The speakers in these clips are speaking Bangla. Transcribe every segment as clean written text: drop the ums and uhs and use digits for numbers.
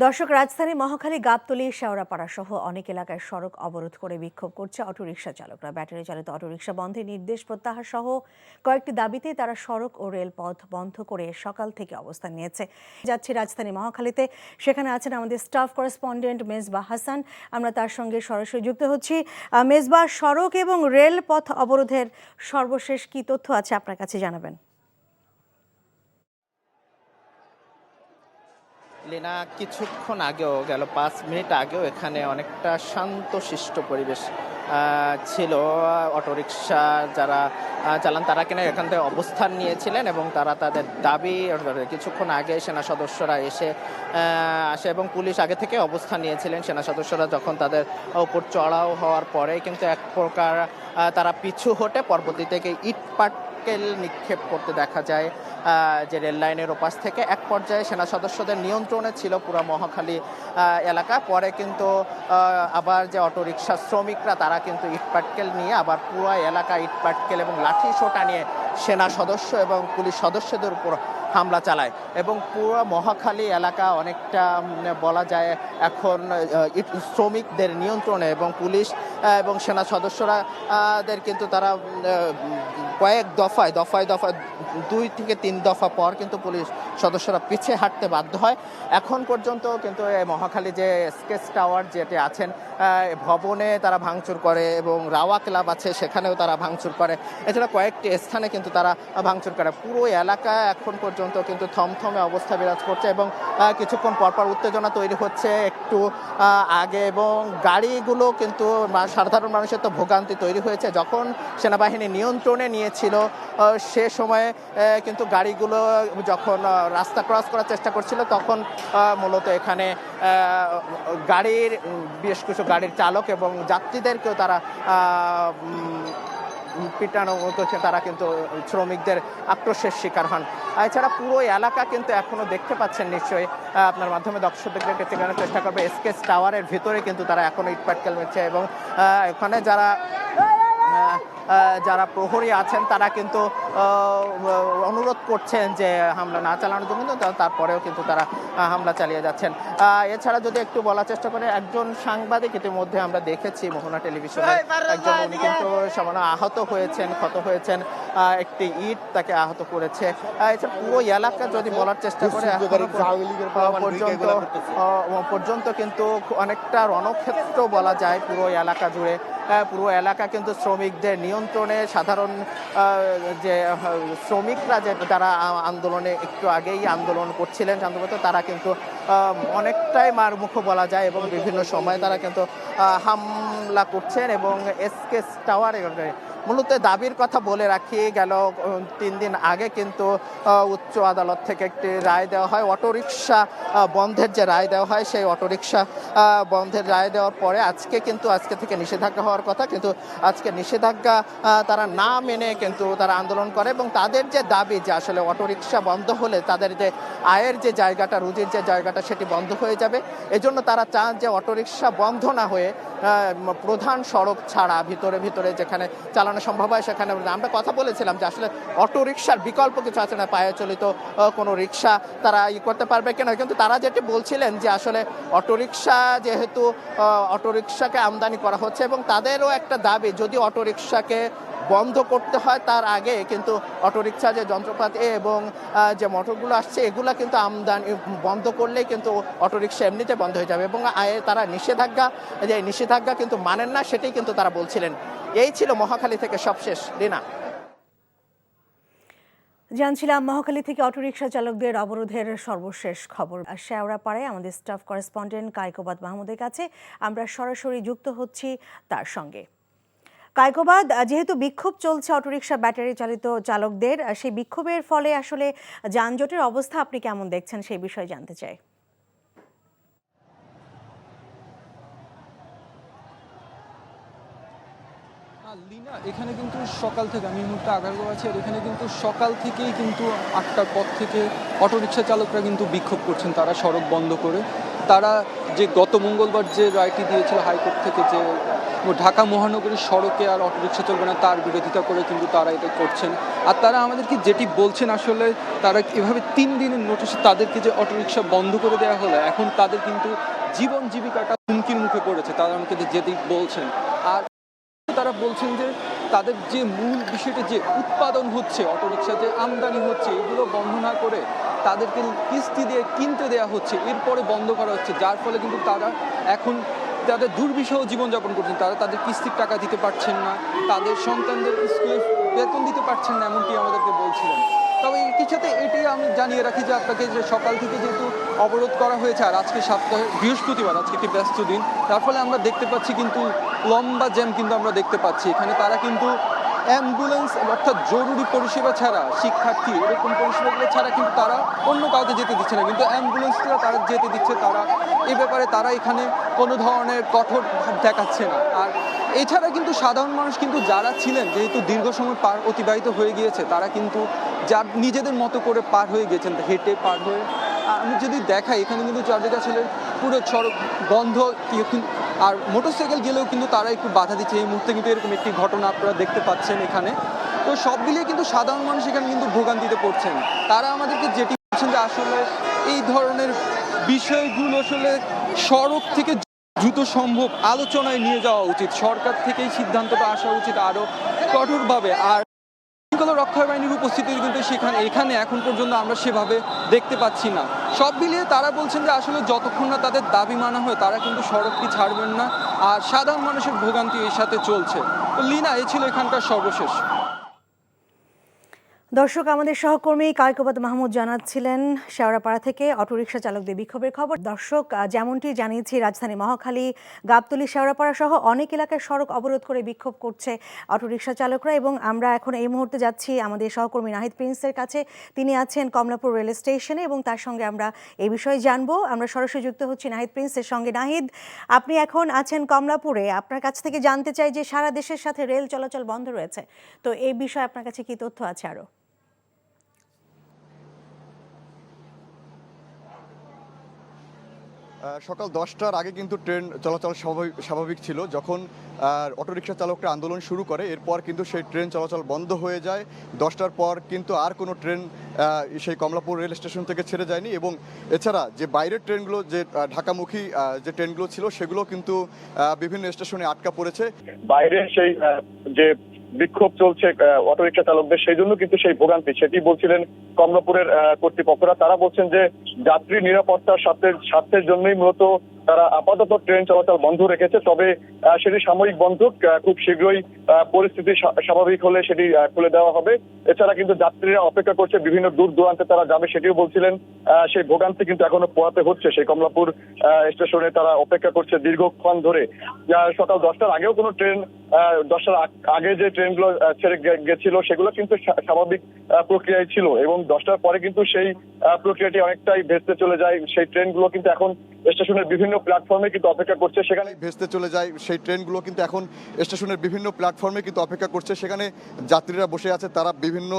দর্শক, রাজধানী মহাখালী, গাবতলী, শেওড়াপাড়া সহ অনেক এলাকায় সড়ক অবরোধ করে বিক্ষোভ করছে অটোরিকশা চালকরা। ব্যাটারি চালিত অটোরিকশা বন্ধের নির্দেশ প্রত্যাহার সহ কয়েকটি দাবিতে তারা সড়ক ও রেলপথ বন্ধ করে সকাল থেকে অবস্থান নিয়েছে। যাচ্ছি রাজধানী মহাখালীতে, সেখানে আছেন আমাদের স্টাফ করেসপন্ডেন্ট মেজবাহ হাসান। আমরা তার সঙ্গে সরাসরি যুক্ত হচ্ছি। মেজবাহ, সড়ক এবং রেলপথ অবরোধের সর্বশেষ কি তথ্য আছে আপনার কাছে জানাবেন? লীনা, কিছুক্ষণ আগেও গেল 5 মিনিট আগেও এখানে অনেকটা শান্তশিষ্ট পরিবেশ ছিল। অটোরিকশা যারা চালান তারা কিনা এখান থেকে অবস্থান নিয়েছিলেন এবং তারা তাদের দাবি কিছুক্ষণ আগে সেনা সদস্যরা আসে এবং পুলিশ আগে থেকে অবস্থান নিয়েছিলেন। সেনা সদস্যরা যখন তাদের উপর চড়াও হওয়ার পরে কিন্তু এক প্রকার তারা পিছু হটে পরবর্তী থেকে ইট পাটকেল নিক্ষেপ করতে দেখা যায় যে রেল লাইনের ওপাশ থেকে। এক পর্যায়ে সেনা সদস্যদের নিয়ন্ত্রণে ছিল পুরো মহাখালী এলাকা। পরে কিন্তু আবার যে অটোরিকশা শ্রমিকরা তারা কিন্তু ইটপাটকেল নিয়ে আবার পুরো এলাকা ইটপাটকেল এবং লাঠি সোঁটা নিয়ে সেনা সদস্য এবং পুলিশ সদস্যদের উপর হামলা চালায় এবং পুরো মহাখালী এলাকা অনেকটা বলা যায় এখন শ্রমিকদের নিয়ন্ত্রণে এবং পুলিশ এবং সেনা সদস্যরা কিন্তু তারা কয়েক দফায় 2 থেকে 3 দফা পর কিন্তু পুলিশ সদস্যরা পিছিয়ে হাঁটতে বাধ্য হয়। এখন পর্যন্ত কিন্তু এই মহাখালী যে স্কেচ টাওয়ার যেটি আছেন ভবনে তারা ভাঙচুর করে এবং রাওয়া ক্লাব আছে সেখানেও তারা ভাঙচুর করে। এছাড়া কয়েকটি স্থানে কিন্তু তারা ভাঙচুর করে। পুরো এলাকা এখন পর্যন্ত কিন্তু থমথমে অবস্থা বিরাজ করছে এবং কিছুক্ষণ পরপর উত্তেজনা তৈরি হচ্ছে একটু আগে এবং গাড়িগুলো কিন্তু সাধারণ মানুষের তো ভোগান্তি তৈরি হয়েছে। যখন সেনাবাহিনী নিয়ন্ত্রণে নিয়েছিল সে সময়ে কিন্তু গাড়িগুলো যখন রাস্তা ক্রস করার চেষ্টা করছিল তখন মূলত এখানে গাড়ির বেশ কিছু গাড়ির চালক এবং যাত্রীদেরকেও তারা পিটানো করছে। তারা কিন্তু শ্রমিকদের আক্রোশের শিকার হন। এছাড়া পুরো এলাকা কিন্তু এখনো দেখতে পাচ্ছেন নিশ্চয়ই, আপনার মাধ্যমে দর্শকদেরকে চেনানোর চেষ্টা করবে। স্কেচ টাওয়ারের ভিতরে কিন্তু তারা এখনো ইটপাটকেল মেরেছে এবং এখানে যারা প্রহরী আছেন তারা কিন্তু অনুরোধ করছেন যে হামলা না চালানোর জন্য, তারপরেও কিন্তু তারা হামলা চালিয়ে যাচ্ছেন। এছাড়া যদি একটু বলার চেষ্টা করে, একজন সাংবাদিক ইতিমধ্যে আমরা দেখেছি মোহনা টেলিভিশনে, একজন উনি কিন্তু সামান্য আহত হয়েছেন, ক্ষত হয়েছেন, একটি ইট তাকে আহত করেছে। এছাড়া পুরো এলাকা যদি বলার চেষ্টা করে পর্যন্ত কিন্তু অনেকটা রণক্ষেত্র বলা যায় পুরো এলাকা জুড়ে। পুরো এলাকা কিন্তু শ্রমিকদের নিয়ন্ত্রণে। সাধারণ যে শ্রমিকরা যে যারা আন্দোলনে একটু আগেই আন্দোলন করছিলেন শান্তমত, তারা কিন্তু অনেকটাই মারমুখ বলা যায় এবং বিভিন্ন সময় তারা কিন্তু হামলা করছেন এবং স্কেচ টাওয়ারে মূলত দাবির কথা বলে রাখি, গেল 3 দিন আগে কিন্তু উচ্চ আদালত থেকে একটি রায় দেওয়া হয়। অটোরিকশা বন্ধের যে রায় দেওয়া হয়, সেই অটোরিকশা বন্ধের রায় দেওয়ার পরে আজকে থেকে নিষেধাজ্ঞা হওয়ার কথা, কিন্তু আজকে নিষেধাজ্ঞা তারা না মেনে কিন্তু তারা আন্দোলন করে এবং তাদের যে দাবি যে আসলে অটোরিকশা বন্ধ হলে তাদের যে আয়ের যে জায়গাটা, রুজির যে জায়গাটা, সেটি বন্ধ হয়ে যাবে। এজন্য তারা চান যে অটোরিকশা বন্ধ না হয়ে প্রধান সড়ক ছাড়া ভিতরে যেখানে চালানো সম্ভব হয় সেখানে। আমরা কথা বলেছিলাম যে আসলে অটোরিকশার বিকল্প কিছু আছে না, পায়ে চলিত কোনো রিক্সা তারা করতে পারবে কিনা, কিন্তু তারা যেটি বলছিলেন যে আসলে অটোরিকশা যেহেতু অটোরিকশাকে আমদানি করা হচ্ছে এবং তাদেরও একটা দাবি, যদি অটোরিকশাকে বন্ধ করতে হয় তার আগে কিন্তু অটোরিকশা যে যন্ত্রপাতি এবং যে মোটরগুলো আসছে এগুলা কিন্তু আমদানি বন্ধ করলেই কিন্তু অটোরিকশা এমনিতে বন্ধ হয়ে যাবে এবং তারা নিষেধাজ্ঞা কিন্তু মানেন না, সেটাই কিন্তু তারা বলছিলেন। এই ছিল মহাখালী থেকে সবশেষ। লীনা, জানছিলাম মহাখালী থেকে অটোরিকশা চালকদের অবরোধের সর্বশেষ খবর। শেওড়াপাড়ায় আমাদের স্টাফ করেসপন্ডেন্ট কায়কোবাদ মাহমুদের কাছে আমরা সরাসরি যুক্ত হচ্ছি তার সঙ্গে। কায়কোবাদ, যেহেতু বিক্ষোভ চলছে অটোরিকশা ব্যাটারি চালিত চালকদের, সেই বিক্ষোভের ফলে আসলে যানজটের অবস্থা আপনি কেমন দেখছেন সেই বিষয়ে জানতে চাই। লিনা, এখানে কিন্তু সকাল থেকে আমি এই মুহূর্তে আগারগাঁও আছি, আর এখানে কিন্তু সকাল থেকেই কিন্তু 8টার পর থেকে অটোরিকশা চালকরা কিন্তু বিক্ষোভ করছেন, তারা সড়ক বন্ধ করে। তারা যে গত মঙ্গলবার যে রায়টি দিয়েছিল হাইকোর্ট থেকে, যে ঢাকা মহানগরীর সড়কে আর অটোরিকশা চলবে না, তার বিরোধিতা করে কিন্তু তারা এটা করছেন। আর তারা আমাদেরকে যেটি বলছেন, আসলে তারা এভাবে 3 দিনের নোটিশে তাদেরকে যে অটোরিকশা বন্ধ করে দেওয়া হলো, এখন তাদের কিন্তু জীবন জীবিকাটা হুমকির মুখে পড়েছে, তারা আমাকে যেটি বলছেন। আর তারা বলছেন যে তাদের যে মূল বিষয়টি, যে উৎপাদন হচ্ছে অটোরিকশা, যে আমদানি হচ্ছে, এগুলো বন্ধ না করে তাদেরকে কিস্তি দিয়ে কিনতে দেওয়া হচ্ছে, এরপরে বন্ধ করা হচ্ছে, যার ফলে কিন্তু তারা এখন তাদের দুর্বিষহ জীবনযাপন করছেন। তারা তাদের কিস্তির টাকা দিতে পারছেন না, তাদের সন্তানদের স্কুলে বেতন দিতে পারছেন না, এমনটি আমাদেরকে বলছিলেন। তবে এটির সাথে এটি আমি জানিয়ে রাখি যে আপনাকে, যে সকাল থেকে যেহেতু অবরোধ করা হয়েছে, আর আজকে সপ্তাহে বৃহস্পতিবার, আজকে একটি ব্যস্ত দিন, তার ফলে আমরা দেখতে পাচ্ছি কিন্তু লম্বা জ্যাম কিন্তু আমরা দেখতে পাচ্ছি এখানে। তারা কিন্তু অ্যাম্বুলেন্স অর্থাৎ জরুরি পরিষেবা ছাড়া, শিক্ষার্থী এরকম পরিষেবাগুলো ছাড়া কিন্তু তারা অন্য কাউকে যেতে দিচ্ছে না, কিন্তু অ্যাম্বুলেন্সরা তারা যেতে দিচ্ছে। তারা এ ব্যাপারে তারা এখানে কোনো ধরনের কঠোর ভাব দেখাচ্ছে না। আর এছাড়া কিন্তু সাধারণ মানুষ কিন্তু যারা ছিলেন, যেহেতু দীর্ঘ সময় অতিবাহিত হয়ে গিয়েছে, তারা কিন্তু যার নিজেদের মতো করে পার হয়ে গেছেন, হেঁটে পার হয়ে। আমি যদি দেখাই, এখানে কিন্তু চারদিকে আসলে পুরো সড়ক বন্ধ, আর মোটরসাইকেল গেলেও কিন্তু তারা একটু বাধা দিচ্ছে। এই মুহূর্তে কিন্তু এরকম একটি ঘটনা আপনারা দেখতে পাচ্ছেন এখানে। তো সব মিলিয়ে কিন্তু সাধারণ মানুষ এখানে কিন্তু ভোগান্তিতে পড়ছেন। তারা আমাদেরকে যেটি বলছেন যে আসলে এই ধরনের বিষয়গুলো আসলে সড়ক থেকে দ্রুত সম্ভব আলোচনায় নিয়ে যাওয়া উচিত, সরকার থেকেই সিদ্ধান্তটা আসা উচিত আরও কঠোরভাবে। আর শৃঙ্খলা রক্ষা বাহিনীর উপস্থিতি কিন্তু এখানে এখন পর্যন্ত আমরা সেভাবে দেখতে পাচ্ছি না। সব মিলিয়ে তারা বলছেন যে আসলে যতক্ষণ না তাদের দাবি মানা হয়, তারা কিন্তু সড়কটি ছাড়বেন না, আর সাধারণ মানুষের ভোগান্তি এর সাথে চলছে। তো লিনা, এই ছিল এখানকার সর্বশেষ। দর্শক, আমাদের সহকর্মী কায়কোবাদ মাহমুদ জানাচ্ছিলেন শেওড়াপাড়া থেকে অটোরিকশা চালকদের বিক্ষোভের খবর। দর্শক, যেমনটি জানিয়েছি, রাজধানী মহাখালী, গাবতলী, শেওড়াপাড়া সহ অনেক এলাকার সড়ক অবরোধ করে বিক্ষোভ করছে অটোরিকশা চালকরা। এবং আমরা এখন এই মুহূর্তে যাচ্ছি আমাদের সহকর্মী নাহিদ প্রিন্সের কাছে। তিনি আছেন কমলাপুর রেল স্টেশনে এবং তার সঙ্গে আমরা এই বিষয়ে জানবো। আমরা সরাসরি যুক্ত হচ্ছি নাহিদ প্রিন্সের সঙ্গে। নাহিদ, আপনি এখন আছেন কমলাপুরে। আপনার কাছ থেকে জানতে চাই যে সারা দেশের সাথে রেল চলাচল বন্ধ রয়েছে, তো এই বিষয়ে আপনার কাছে কি তথ্য আছে আরো? সকাল 10টার আগে কিন্তু ট্রেন চলাচল স্বাভাবিক ছিল। যখন অটোরিকশা চালকরা আন্দোলন শুরু করে, এরপর কিন্তু সেই ট্রেন চলাচল বন্ধ হয়ে যায়। 10টার পর কিন্তু আর কোনো ট্রেন সেই কমলাপুর রেল স্টেশন থেকে ছেড়ে যায়নি। এবং এছাড়া যে বাইরের ট্রেনগুলো, যে ঢাকামুখী যে ট্রেনগুলো ছিল, সেগুলো কিন্তু বিভিন্ন স্টেশনে আটকা পড়েছে। বাইরে সেই যে বিক্ষোভ চলছে অটোরিকশা চালকদের, সেই জন্য কিন্তু সেই ভোগান্তি, সেটি বলছিলেন কমলাপুরের কর্তৃপক্ষরা। তারা বলছেন যে যাত্রী নিরাপত্তার স্বার্থের জন্যই মূলত তারা আপাতত ট্রেন চলাচল বন্ধ রেখেছে। তবে সেটি সাময়িক বন্ধ, খুব শীঘ্রই পরিস্থিতি স্বাভাবিক হলে সেটি খুলে দেওয়া হবে। এছাড়া কিন্তু যাত্রীরা অপেক্ষা করছে, বিভিন্ন দূর দূরান্তে তারা যাবে, সেটিও বলছিলেন। সেই ভোগান্তি কিন্তু এখনো পোহাতে হচ্ছে। সেই কমলাপুর স্টেশনে তারা অপেক্ষা করছে দীর্ঘক্ষণ ধরে। সকাল 10টার আগেও কোনো ট্রেন, 10টার আগে যে ট্রেনগুলো ছেড়ে গেছিল, সেগুলো কিন্তু স্বাভাবিক প্রক্রিয়ায় ছিল, এবং 10টার পরে কিন্তু সেই প্রক্রিয়াটি অনেকটাই ভেস্তে চলে যায়। সেই ট্রেনগুলো কিন্তু এখন স্টেশনের বিভিন্ন প্ল্যাটফর্মে কিন্তু অপেক্ষা করছে, সেখানে ভেস্তে চলে যায়। সেই ট্রেনগুলো কিন্তু এখন স্টেশনের বিভিন্ন প্ল্যাটফর্মে কিন্তু অপেক্ষা করছে, সেখানে যাত্রীরা বসে আছে, তারা বিভিন্ন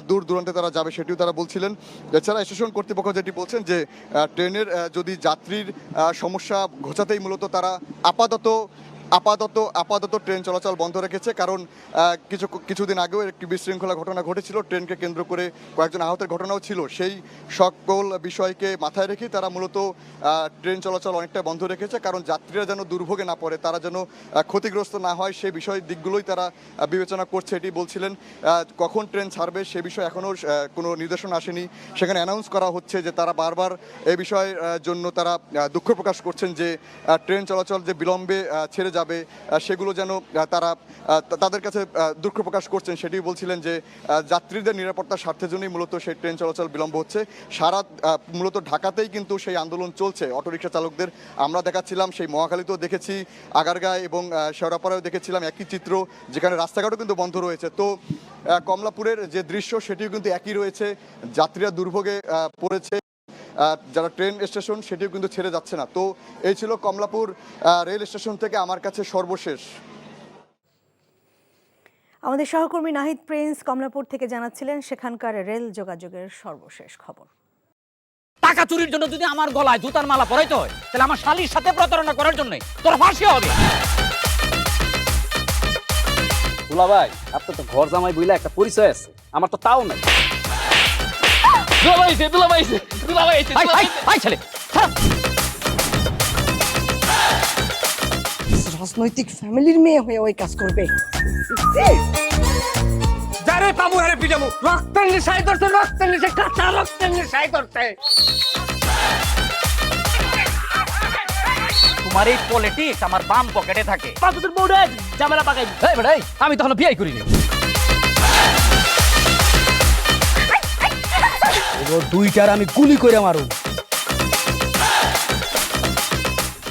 দূর দূরান্তে তারা যাবে, সেটিও তারা বলছিলেন। এছাড়া স্টেশন কর্তৃপক্ষ যেটি বলছেন যে ট্রেনের যদি যাত্রীর সমস্যা ঘোচাতেই মূলত তারা আপাতত ট্রেন চলাচল বন্ধ রেখেছে। কারণ কিছুদিন আগেও একটি বিশৃঙ্খলা ঘটনা ঘটেছিল, ট্রেনকে কেন্দ্র করে কয়েকজন আহতের ঘটনাও ছিল। সেই সকল বিষয়কে মাথায় রেখেই তারা মূলত ট্রেন চলাচল অনেকটা বন্ধ রেখেছে, কারণ যাত্রীরা যেন দুর্ভোগে না পড়ে, তারা যেন ক্ষতিগ্রস্ত না হয়, সেই দিকগুলোই তারা বিবেচনা করছে, এটি বলছিলেন। কখন ট্রেন ছাড়বে সে বিষয়ে এখনও কোনো নির্দেশনা আসেনি। সেখানে অ্যানাউন্স করা হচ্ছে যে তারা বারবার এই বিষয়ের জন্য তারা দুঃখ প্রকাশ করছেন যে ট্রেন চলাচল যে বিলম্বে ছেড়ে যাবে, সেগুলো যেন তারা তাদের কাছে দুঃখ প্রকাশ করছেন, সেটি বলছিলেন। যে যাত্রীদের নিরাপত্তার স্বার্থের জন্যই মূলত সেই ট্রেন চলাচল বিলম্ব হচ্ছে। মূলত ঢাকাতেই কিন্তু সেই আন্দোলন চলছে অটোরিকশা চালকদের। আমরা দেখাচ্ছিলাম, সেই মহাখালীতেও দেখেছি, আগারগাঁও এবং শেওড়াপাড়ায়ও দেখেছিলাম একই চিত্র, যেখানে রাস্তাঘাটও কিন্তু বন্ধ রয়েছে। তো কমলাপুরের যে দৃশ্য, সেটিও কিন্তু একই রয়েছে। যাত্রীরা দুর্ভোগে পড়েছে, যারা ট্রেন স্টেশন সেটিও কিন্তু ছেড়ে যাচ্ছে না। তো এই ছিল কমলাপুর রেল স্টেশন থেকে আমার কাছে সর্বশেষ। আমাদের সহকর্মী নাহিদ প্রিন্স কমলাপুর থেকে জানাচ্ছিলেন সেখানকার রেল যোগাযোগের সর্বশেষ খবর। টাকা চুরির জন্য যদি আমার গলায় জুতার মালা পরাইতে হয় তাহলে আমার শালীর সাথে প্রতারণা করার জন্য তোর ফাঁসি হবে। দুলা ভাই, আপনার তো ঘর জামাই বইলা একটা পরিচয় আছে, আমার তো তাও নাই। ছেলে রাজনৈতিক ফ্যামিলির মেয়ে হয়ে ওই কাজ করবে। যারে পাবো হারে পিটাবো, রক্তের নেশায় ধরছে, রক্তের নেশায়, কাঁচা রক্তের নেশায় ধরছে। তোমার এই পলিটিক্স আমার বাম পকেটে থাকে। তোদের বউরে ঝামেলা পাকাই। এই বেটাই, আমি তখন বিয়ে করিনি। দুইটার আমি গুলি করে মারু।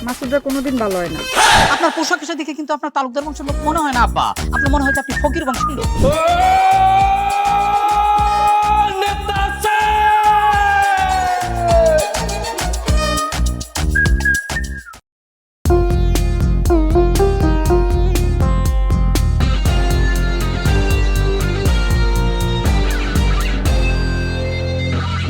মাসুদরা কোনোদিন ভালো হয় না। আপনার পোশাক আশাক দেখে কিন্তু আপনার তালুকদার বংশের লোক মনে হয় না আব্বা, আপনার মনে হয় যে আপনি ফকির বংশের লোক।